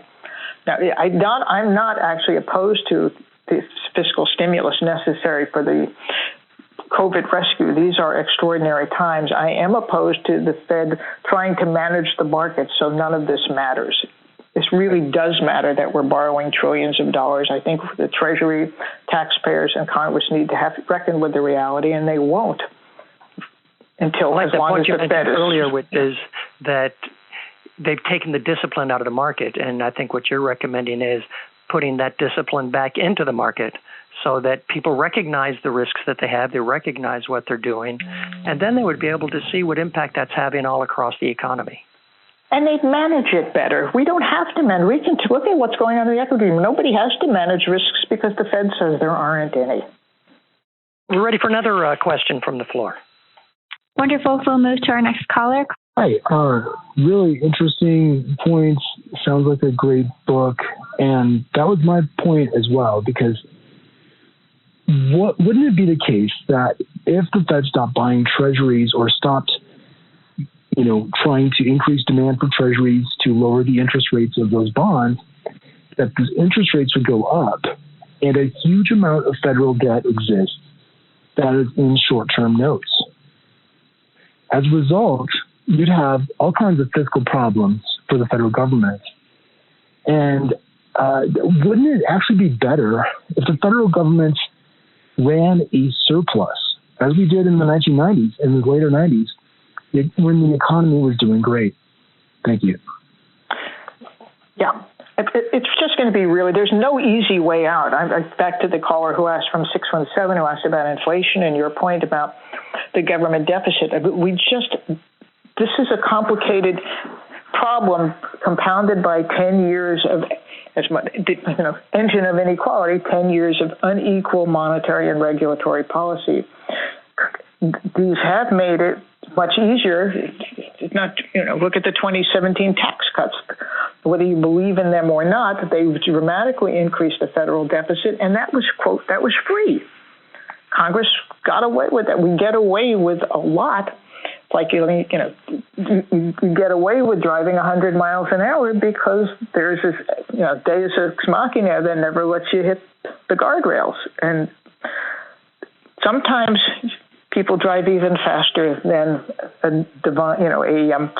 Now, I'm not actually opposed to the fiscal stimulus necessary for the COVID rescue. These are extraordinary times. I am opposed to the Fed trying to manage the market so none of this matters. This really does matter that we're borrowing trillions of dollars. I think the Treasury, taxpayers, and Congress need to have to reckon with the reality, and they won't until as long as the Fed is. Earlier, which is that they've taken the discipline out of the market, and I think what you're recommending is putting that discipline back into the market so that people recognize the risks that they have, they recognize what they're doing, and then they would be able to see what impact that's having all across the economy. And they'd manage it better. We don't have to manage. We can look at what's going on in the equity room. Nobody has to manage risks because the Fed says there aren't any. We're ready for another question from the floor. Wonderful. We'll move to our next caller. Hi. Really interesting points. Sounds like a great book. And that was my point as well, because wouldn't it be the case that if the Fed stopped buying treasuries or stopped trying to increase demand for treasuries to lower the interest rates of those bonds, that the interest rates would go up, and a huge amount of federal debt exists that is in short-term notes. As a result, you'd have all kinds of fiscal problems for the federal government. And wouldn't it actually be better if the federal government ran a surplus, as we did in the 1990s and the later 90s, when the economy was doing great? Thank you. Yeah, it's just going to be there's no easy way out. Back to the caller who asked from 617, who asked about inflation and your point about the government deficit. This is a complicated problem compounded by 10 years of engine of inequality, 10 years of unequal monetary and regulatory policy. These have made it much easier. It's not, look at the 2017 tax cuts. Whether you believe in them or not, they dramatically increased the federal deficit, and that was, quote, that was free. Congress got away with it. We get away with a lot. Like, you get away with driving 100 miles an hour because there's this, deus ex machina that never lets you hit the guardrails. And sometimes people drive even faster than a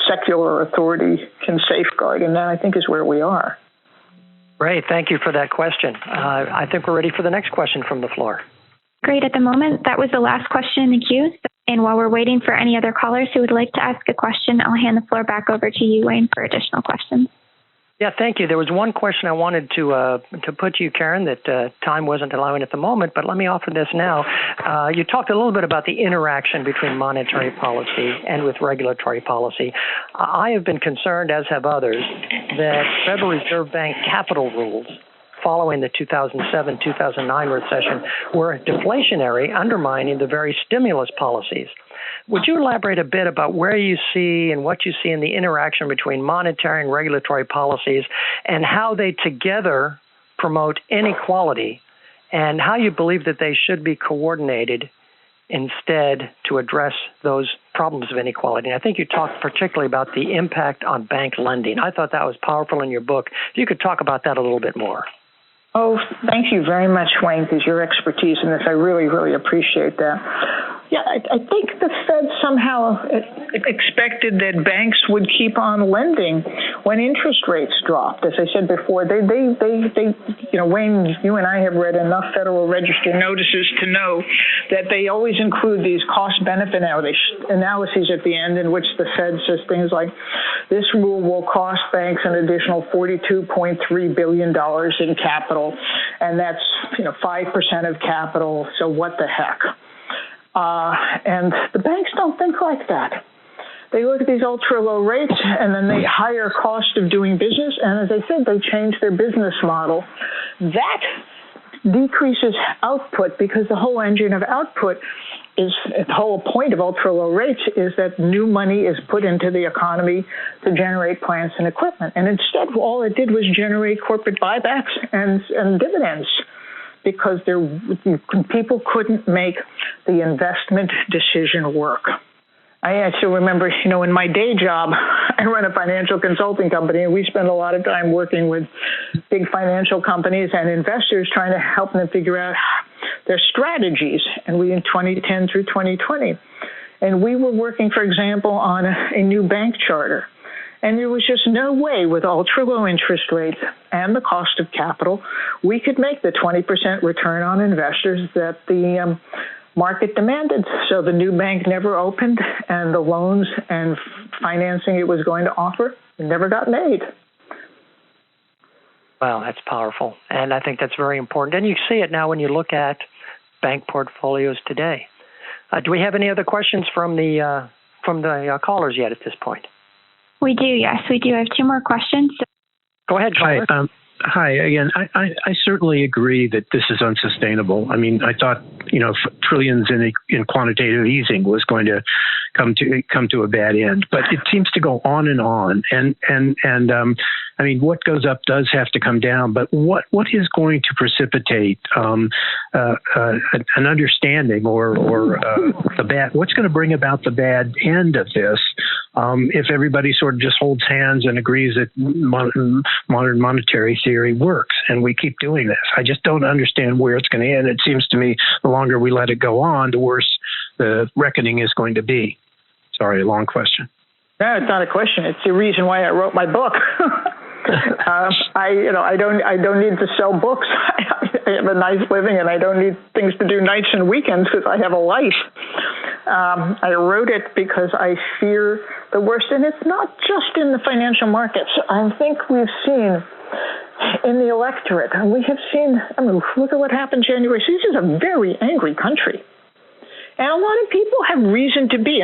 secular authority can safeguard, and that I think is where we are. Great. Thank you for that question. I think we're ready for the next question from the floor. Great. At the moment, that was the last question in the queue. And while we're waiting for any other callers who would like to ask a question, I'll hand the floor back over to you, Wayne, for additional questions. Yeah, thank you. There was one question I wanted to put to you, Karen, that time wasn't allowing at the moment, but let me offer this now. You talked a little bit about the interaction between monetary policy and with regulatory policy. I have been concerned, as have others, that Federal Reserve Bank capital rules following the 2007-2009 recession were deflationary, undermining the very stimulus policies. Would you elaborate a bit about where you see and what you see in the interaction between monetary and regulatory policies and how they together promote inequality and how you believe that they should be coordinated instead to address those problems of inequality? And I think you talked particularly about the impact on bank lending. I thought that was powerful in your book. If you could talk about that a little bit more. Oh, thank you very much, Wayne, because your expertise in this, I really, really appreciate that. Yeah, I think the Fed somehow expected that banks would keep on lending when interest rates dropped. As I said before, they Wayne, you and I have read enough Federal Register notices to know that they always include these cost-benefit analyses at the end in which the Fed says things like, this rule will cost banks an additional $42.3 billion in capital, and that's 5% of capital, so what the heck? And the banks don't think like that. They look at these ultra-low rates, and then they higher cost of doing business, and as I said, they change their business model. That decreases output because the whole engine of output is, the whole point of ultra-low rates is that new money is put into the economy to generate plants and equipment. And instead, all it did was generate corporate buybacks and dividends, because people couldn't make the investment decision work. I actually remember, in my day job, I run a financial consulting company, and we spend a lot of time working with big financial companies and investors trying to help them figure out their strategies, and we in 2010 through 2020. And we were working, for example, on a new bank charter. And there was just no way with ultra-low interest rates and the cost of capital, we could make the 20% return on investors that the market demanded. So the new bank never opened, and the loans and financing it was going to offer never got made. Wow, that's powerful. And I think that's very important. And you see it now when you look at bank portfolios today. Do we have any other questions from the callers yet at this point? We do, yes. We do have two more questions. Go ahead, caller. Hi again. I certainly agree that this is unsustainable. I mean, I thought trillions in quantitative easing was going to come to a bad end, but it seems to go on and on. And I mean, what goes up does have to come down. But what is going to precipitate an understanding or the bad? What's going to bring about the bad end of this? If everybody sort of just holds hands and agrees that modern monetary theory works, and we keep doing this, I just don't understand where it's going to end. It seems to me the longer we let it go on, the worse the reckoning is going to be. Sorry, a long question. No, it's not a question. It's the reason why I wrote my book. I don't need to sell books. I have a nice living, and I don't need things to do nights and weekends because I have a life. I wrote it because I fear the worst, and it's not just in the financial markets. I think we've seen in the electorate, and we have seen, look at what happened January. So this is a very angry country. And a lot of people have reason to be.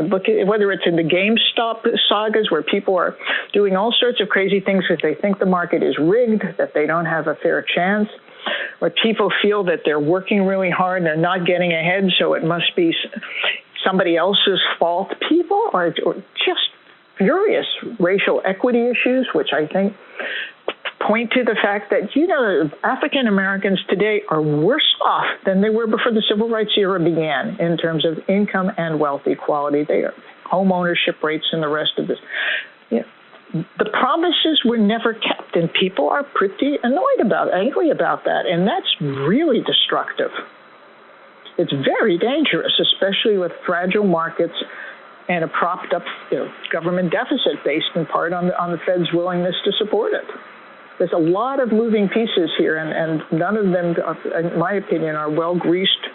Look at whether it's in the GameStop sagas where people are doing all sorts of crazy things because they think the market is rigged, that they don't have a fair chance, or people feel that they're working really hard and they're not getting ahead, so it must be somebody else's fault. People are just furious. Racial equity issues, which I think point to the fact that, African Americans today are worse off than they were before the Civil Rights era began in terms of income and wealth equality. They are home ownership rates and the rest of this. The promises were never kept, and people are pretty angry about that, and that's really destructive. It's very dangerous, especially with fragile markets and a propped up government deficit based in part on the Fed's willingness to support it. there's a lot of moving pieces here, and none of them, in my opinion, are well greased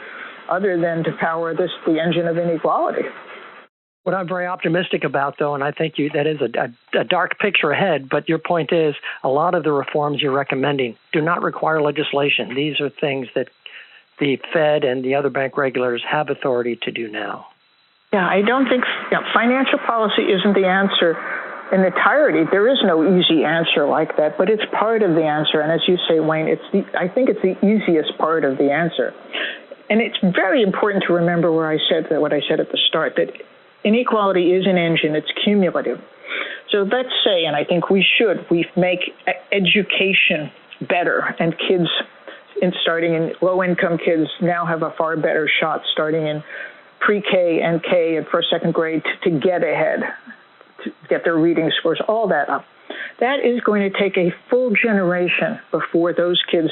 other than to power the engine of inequality. What I'm very optimistic about, though, and I think that is a dark picture ahead, but your point is a lot of the reforms you're recommending do not require legislation. These are things that the Fed and the other bank regulators have authority to do now. Yeah, I don't think financial policy isn't the answer in entirety. There is no easy answer like that, but it's part of the answer. And as you say, Wayne, I think it's the easiest part of the answer. And it's very important to remember what I said at the start, that inequality is an engine. It's cumulative. So let's say, and I think we make education better, and kids starting in low-income kids now have a far better shot starting in pre-K and K and first, second grade to get ahead, to get their reading scores, all that up. That is going to take a full generation before those kids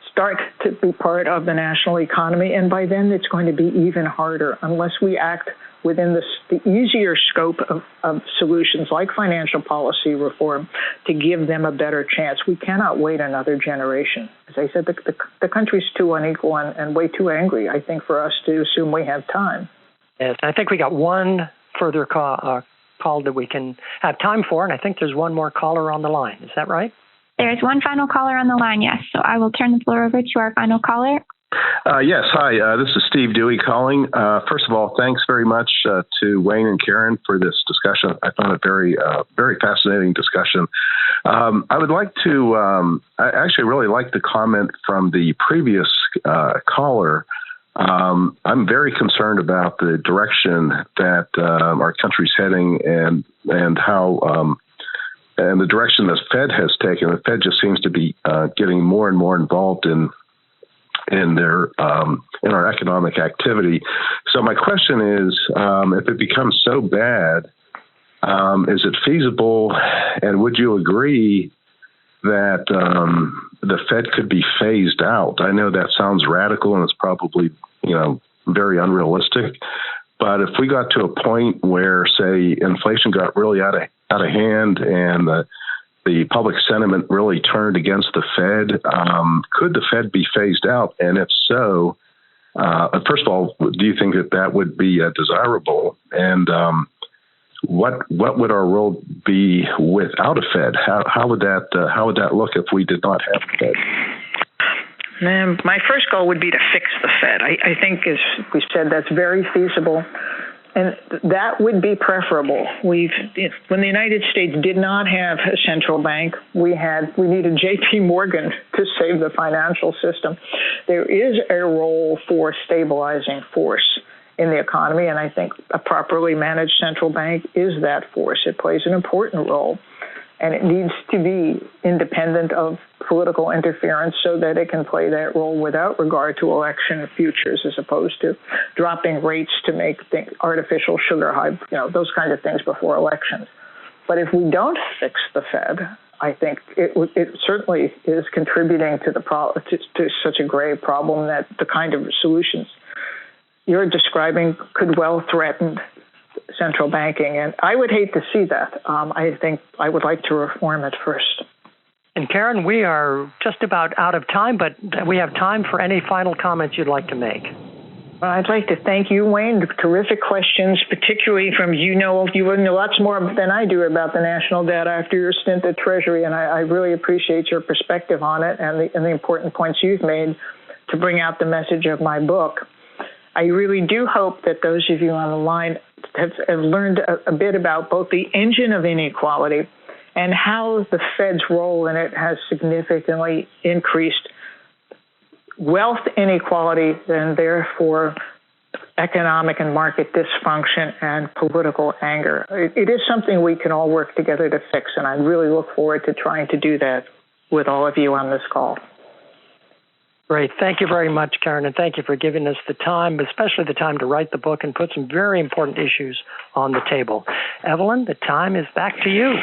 start to be part of the national economy, and by then it's going to be even harder unless we act within the easier scope of solutions like financial policy reform to give them a better chance. We cannot wait another generation. As I said, the country's too unequal and way too angry, I think, for us to assume we have time. Yes, I think we got one further call that we can have time for, and I think there's one more caller on the line. Is that right? There's one final caller on the line, yes. So I will turn the floor over to our final caller. Yes, hi. This is Steve Dewey calling. First of all, thanks very much to Wayne and Karen for this discussion. I found it very fascinating discussion. I would like to, I actually really like the comment from the previous caller. I'm very concerned about the direction that our country's heading and how and the direction the Fed has taken. The Fed just seems to be getting more and more involved in our economic activity. So my question is, if it becomes so bad, is it feasible, and would you agree that the Fed could be phased out? I know that sounds radical and it's probably, very unrealistic, but if we got to a point where, say, inflation got really out of hand and the public sentiment really turned against the Fed, could the Fed be phased out? And if so, first of all, do you think that would be desirable? And what would our role be without a Fed? How would that look if we did not have a Fed? My first goal would be to fix the Fed. I think, as we said, that's very feasible. And that would be preferable. When the United States did not have a central bank, we needed J.P. Morgan to save the financial system. There is a role for stabilizing force in the economy, and I think a properly managed central bank is that force. It plays an important role, and it needs to be independent of political interference so that it can play that role without regard to election futures, as opposed to dropping rates to make artificial sugar high, those kind of things before elections. But if we don't fix the Fed, I think it certainly is contributing to to such a grave problem that the kind of solutions you're describing could well threaten central banking. And I would hate to see that. I think I would like to reform it first. And Karen, we are just about out of time, but we have time for any final comments you'd like to make. Well, I'd like to thank you, Wayne. Terrific questions, particularly from you know lots more than I do about the national debt after your stint at Treasury, and I really appreciate your perspective on it and the important points you've made to bring out the message of my book. I really do hope that those of you on the line have learned a bit about both the engine of inequality and how the Fed's role in it has significantly increased wealth inequality and therefore economic and market dysfunction and political anger. It is something we can all work together to fix, and I really look forward to trying to do that with all of you on this call. Great. Thank you very much, Karen, and thank you for giving us the time, especially the time to write the book and put some very important issues on the table. Evelyn, the time is back to you.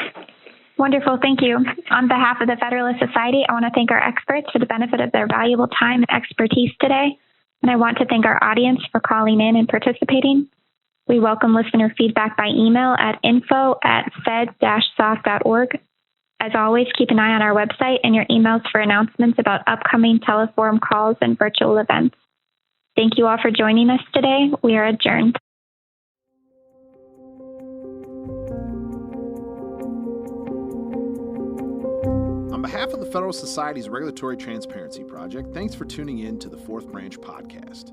Wonderful. Thank you. On behalf of the Federalist Society, I want to thank our experts for the benefit of their valuable time and expertise today. And I want to thank our audience for calling in and participating. We welcome listener feedback by email at info@fed-soc.org. As always, keep an eye on our website and your emails for announcements about upcoming teleforum calls and virtual events. Thank you all for joining us today. We are adjourned. On behalf of the Federalist Society's Regulatory Transparency Project, thanks for tuning in to the Fourth Branch podcast.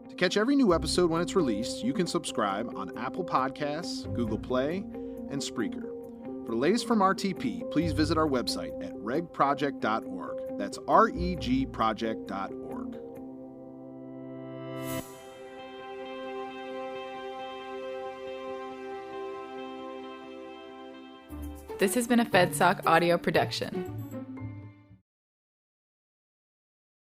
To catch every new episode when it's released, you can subscribe on Apple Podcasts, Google Play, and Spreaker. For the latest from RTP, please visit our website at regproject.org. That's regproject.org. This has been a FedSoc audio production.